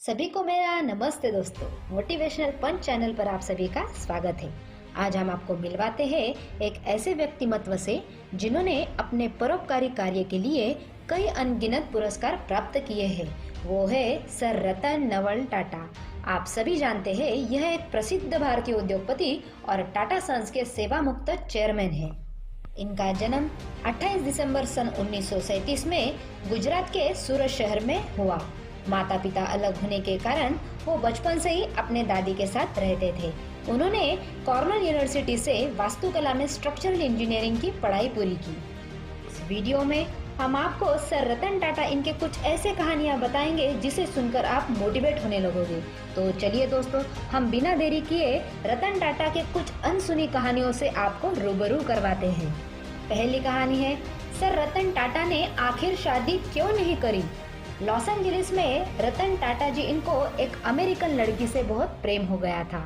सभी को मेरा नमस्ते दोस्तों। मोटिवेशनल पंच चैनल पर आप सभी का स्वागत है। आज हम आपको मिलवाते हैं एक ऐसे व्यक्तिमत्व से जिन्होंने अपने परोपकारी कार्य के लिए कई अनगिनत पुरस्कार प्राप्त किए हैं। वो है सर रतन नवल टाटा। आप सभी जानते हैं यह एक प्रसिद्ध भारतीय उद्योगपति और टाटा सन्स के सेवा मुक्त चेयरमैन है। इनका जन्म 28 दिसंबर सन 1937 में गुजरात के सूरत शहर में हुआ। माता पिता अलग होने के कारण वो बचपन से ही अपने दादी के साथ रहते थे। उन्होंने कॉर्नेल यूनिवर्सिटी से वास्तुकला में स्ट्रक्चरल इंजीनियरिंग की पढ़ाई पूरी की। इस वीडियो में हम आपको सर रतन टाटा इनके कुछ ऐसे कहानियां बताएंगे जिसे सुनकर आप मोटिवेट होने लगोगे। तो चलिए दोस्तों, हम बिना देरी किए रतन टाटा के कुछ अनसुनी कहानियों से आपको रूबरू करवाते हैं। पहली कहानी है, सर रतन टाटा ने आखिर शादी क्यों नहीं करी। लॉस एंजलिस में रतन टाटा जी इनको एक अमेरिकन लड़की से बहुत प्रेम हो गया था।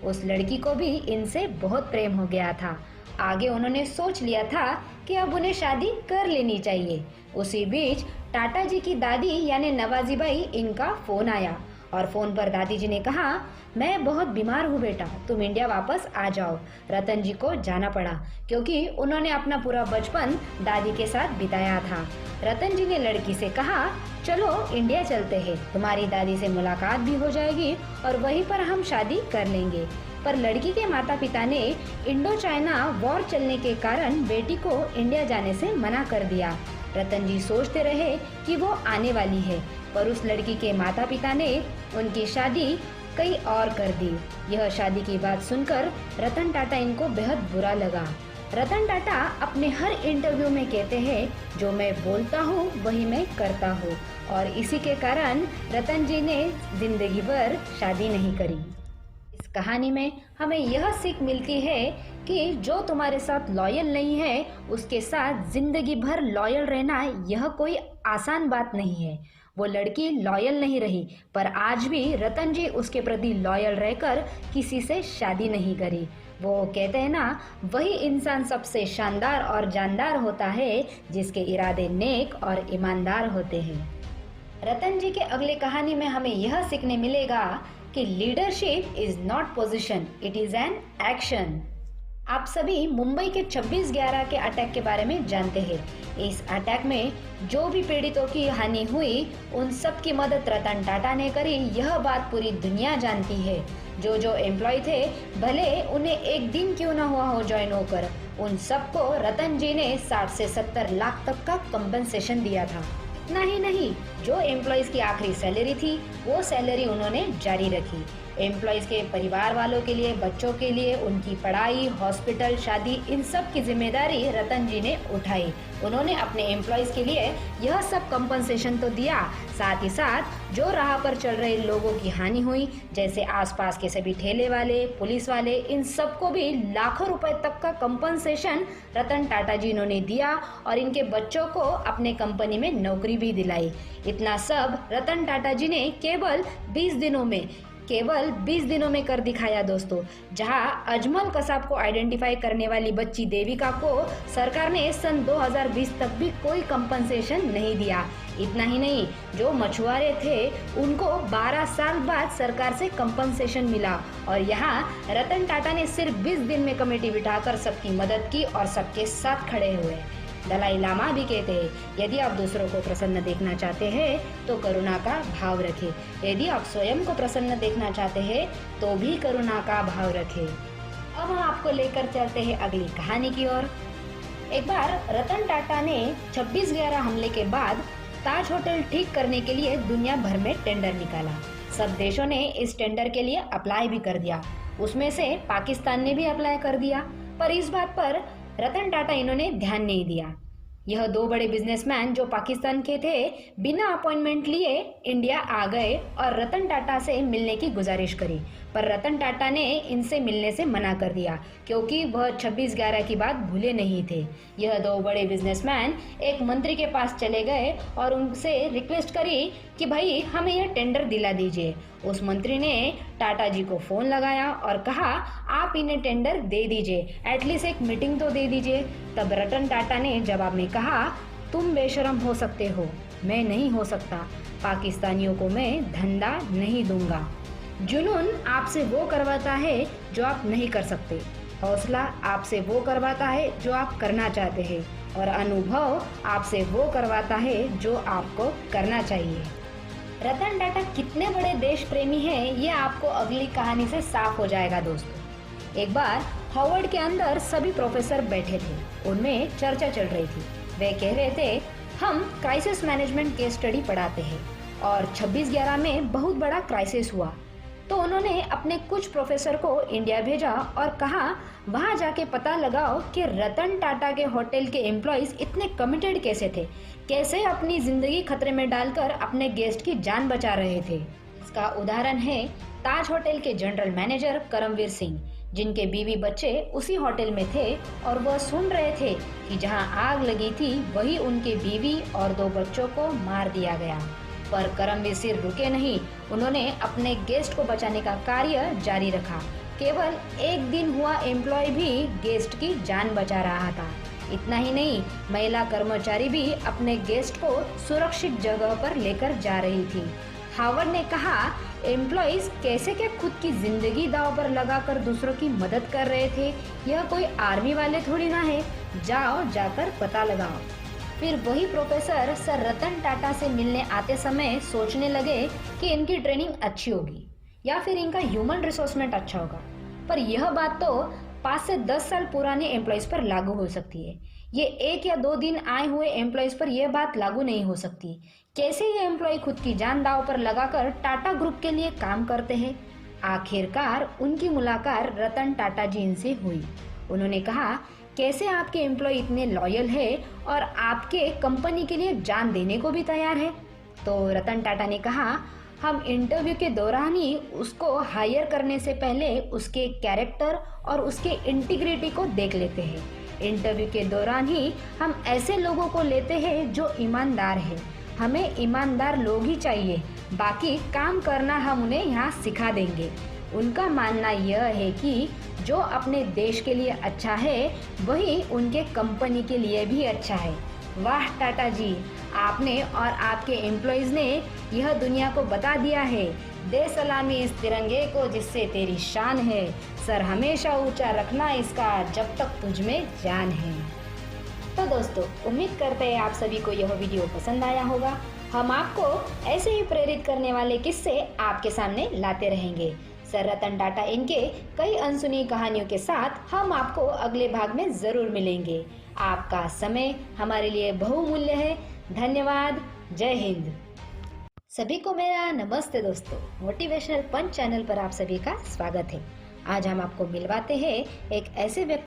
उस लड़की को भी इनसे बहुत प्रेम हो गया था। आगे उन्होंने सोच लिया था कि अब उन्हें शादी कर लेनी चाहिए। उसी बीच टाटा जी की दादी यानी नवाजी बाई इनका फोन आया और फोन पर दादी जी ने कहा, मैं बहुत बीमार हूँ बेटा, तुम इंडिया वापस आ जाओ। रतन जी को जाना पड़ा क्योंकि उन्होंने अपना पूरा बचपन दादी के साथ बिताया था। रतन जी ने लड़की से कहा, चलो इंडिया चलते हैं, तुम्हारी दादी से मुलाकात भी हो जाएगी और वहीं पर हम शादी कर लेंगे। पर लड़की के माता पिता ने इंडो चाइना वॉर चलने के कारण बेटी को इंडिया जाने से मना कर दिया। रतन जी सोचते रहे कि वो आने वाली है, पर उस लड़की के माता पिता ने उनकी शादी कहीं और कर दी। यह शादी की बात सुनकर रतन टाटा इनको बेहद बुरा लगा। रतन टाटा अपने हर इंटरव्यू में कहते हैं, जो मैं बोलता हूँ वही मैं करता हूँ, और इसी के कारण रतन जी ने जिंदगी भर शादी नहीं करी। इस कहानी में हमें यह सीख मिलती है कि जो तुम्हारे साथ लॉयल नहीं है उसके साथ जिंदगी भर लॉयल रहना यह कोई आसान बात नहीं है। वो लड़की लॉयल नहीं रही, पर आज भी रतन जी उसके प्रति लॉयल रहकर किसी से शादी नहीं करी। वो कहते हैं ना, वही इंसान सबसे शानदार और जानदार होता है जिसके इरादे नेक और ईमानदार होते हैं। रतन जी के अगले कहानी में हमें यह सीखने मिलेगा कि leadership is not position, it is an action. आप सभी मुंबई के 26/11 के अटैक के बारे में जानते हैं। इस अटैक में जो भी पीड़ितों की हानि हुई उन सब की मदद रतन टाटा ने करी, यह बात पूरी दुनिया जानती है। जो एम्प्लॉय थे, भले उन्हें एक दिन क्यों ना हुआ हो ज्वाइन होकर, उन सबको रतन जी ने 60 से 70 लाख तक का कंपनसेशन दिया था। इतना ही नहीं, जो एम्प्लॉयज की आखिरी सैलरी थी वो सैलरी उन्होंने जारी रखी। एम्प्लॉयज के परिवार वालों के लिए, बच्चों के लिए, उनकी पढ़ाई, हॉस्पिटल, शादी, इन सब की जिम्मेदारी रतन जी ने उठाई। उन्होंने अपने एम्प्लॉयज के लिए यह सब कंपनसेशन तो दिया, साथ ही साथ जो राह पर चल रहे लोगों की हानि हुई, जैसे आसपास के सभी ठेले वाले, पुलिस वाले, इन सबको भी लाखों रुपए तक का कंपनसेशन रतन टाटा जी इन्होंने दिया और इनके बच्चों को अपने कंपनी में नौकरी भी दिलाई। इतना सब रतन टाटा जी ने केवल 20 दिनों में कर दिखाया दोस्तों। जहां अजमल कसाब को आइडेंटिफाई करने वाली बच्ची देविका को सरकार ने सन 2020 तक भी कोई कंपनसेशन नहीं दिया। इतना ही नहीं, जो मछुआरे थे उनको 12 साल बाद सरकार से कंपनसेशन मिला, और यहाँ रतन टाटा ने सिर्फ 20 दिन में कमेटी बिठाकर सबकी मदद की और सबके साथ खड़े हुए। दलाई लामा भी कहते हैं, यदि आप दूसरों को प्रसन्न देखना चाहते हैं तो करुणा का भाव रखें, यदि आप स्वयं को प्रसन्न देखना चाहते हैं तो भी करुणा का भाव रखें। अब हम आपको लेकर चलते हैं अगली कहानी की ओर। एक बार रतन टाटा ने 26/11 हमले के बाद ताज होटल ठीक करने के लिए दुनिया भर में टेंडर निकाला। सब देशों ने इस टेंडर के लिए अप्लाई भी कर दिया, उसमें से पाकिस्तान ने भी अप्लाई कर दिया, पर इस बात पर रतन टाटा इन्होंने ध्यान नहीं दिया। यह दो बड़े बिजनेसमैन जो पाकिस्तान के थे, बिना अपॉइंटमेंट लिए इंडिया आ गए और रतन टाटा से मिलने की गुजारिश करी, पर रतन टाटा ने इनसे मिलने से मना कर दिया क्योंकि वह 26/11 की बात भूले नहीं थे। यह दो बड़े बिजनेसमैन एक मंत्री के पास चले गए और उनसे रिक्वेस्ट करी कि भाई हमें यह टेंडर दिला दीजिए। उस मंत्री ने टाटा जी को फोन लगाया और कहा, आप इन्हें टेंडर दे दीजिए, एटलीस्ट एक मीटिंग तो दे दीजिए। तब रतन टाटा ने जवाब में कहा, तुम बेशरम हो सकते हो, मैं नहीं हो सकता, पाकिस्तानियों को मैं धंधा नहीं दूंगा। जुनून आपसे वो करवाता है जो आप नहीं कर सकते, हौसला आपसे वो करवाता है जो आप करना चाहते हैं, और अनुभव आपसे वो करवाता है जो आपको करना चाहिए। रतन टाटा कितने बड़े देश प्रेमी हैं, ये आपको अगली कहानी से साफ हो जाएगा दोस्तों। एक बार हार्वर्ड के अंदर सभी प्रोफेसर बैठे थे, उनमें चर्चा चल रही थी। वे कह रहे थे, हम क्राइसिस मैनेजमेंट केस स्टडी पढ़ाते हैं और 26/11 में बहुत बड़ा क्राइसिस हुआ। तो उन्होंने अपने कुछ प्रोफेसर को इंडिया भेजा और कहा, वहां जाके पता लगाओ कि रतन टाटा के होटल के एम्प्लॉइज इतने कमिटेड कैसे थे, कैसे अपनी जिंदगी खतरे में डालकर अपने गेस्ट की जान बचा रहे थे। इसका उदाहरण है ताज होटल के जनरल मैनेजर करमवीर सिंह, जिनके बीवी बच्चे उसी होटल में थे और वह सुन रहे थे कि जहां आग लगी थी वही उनके बीवी और 2 बच्चों को मार दिया गया। पर करमवीर सिंह रुके नहीं, उन्होंने अपने गेस्ट को बचाने का कार्य जारी रखा। केवल एक दिन हुआ एम्प्लॉय भी गेस्ट की जान बचा रहा था। इतना ही नहीं, महिला कर्मचारी भी अपने गेस्ट को सुरक्षित जगह पर लेकर जा रही थी। हार्वर्ड ने कहा, एम्प्लॉइज कैसे क्या खुद की जिंदगी दांव पर लगाकर दूसरों की मदद कर रहे थे। यह कोई आर्मी वाले थोड़ी ना है, जाओ जाकर पता लगाओ। फिर वही प्रोफेसर सर रतन टाटा से मिलने आते समय सोचने लगे कि इनकी ट्रेनिंग अच्छी होगी या फिर इनका ह्यूमन रिसोर्समेंट अच्छा होगा। पर यह बात तो 5 से 10 साल पुराने एम्प्लॉइज पर लागू हो सकती है। ये 1 या 2 दिन आए हुए एम्प्लॉइज पर यह बात लागू नहीं हो सकती। कैसे ये एम्प्लॉय खुद की जान दांव पर लगाकर टाटा ग्रुप के लिए काम करते हैं। आखिरकार उनकी मुलाकात रतन टाटा जी से हुई। उन्होंने कहा, कैसे आपके एम्प्लॉय इतने लॉयल है और आपके कंपनी के लिए जान देने को भी तैयार है। तो रतन टाटा ने कहा, हम इंटरव्यू के दौरान ही उसको हायर करने से पहले उसके कैरेक्टर और उसके इंटीग्रिटी को देख लेते हैं। इंटरव्यू के दौरान ही हम ऐसे लोगों को लेते हैं जो ईमानदार है। हमें ईमानदार लोग ही चाहिए, बाकी काम करना हम उन्हें यहाँ सिखा देंगे। उनका मानना यह है कि जो अपने देश के लिए अच्छा है वही उनके कंपनी के लिए भी अच्छा है। वाह टाटा जी, आपने और आपके एम्प्लॉइज ने यह दुनिया को बता दिया है। दे सलामी इस तिरंगे को जिससे तेरी शान है, सर हमेशा ऊंचा रखना इसका जब तक तुझ में जान है। तो दोस्तों, उम्मीद करते हैं आप सभी को यह वीडियो पसंद आया होगा। हम आपको ऐसे ही प्रेरित करने वाले किस्से आपके सामने लाते रहेंगे। सर रतन टाटा इनके कई अनसुनी कहानियों के साथ हम आपको अगले भाग में जरूर मिलेंगे। आपका समय हमारे लिए बहुमूल्य है। धन्यवाद। जय हिंद। सभी को मेरा नमस्ते दोस्तों। मोटिवेशनल पंच चैनल पर आप सभी का स्वागत है। आज हम आपको मिलवाते हैं एक ऐसे व्यक्ति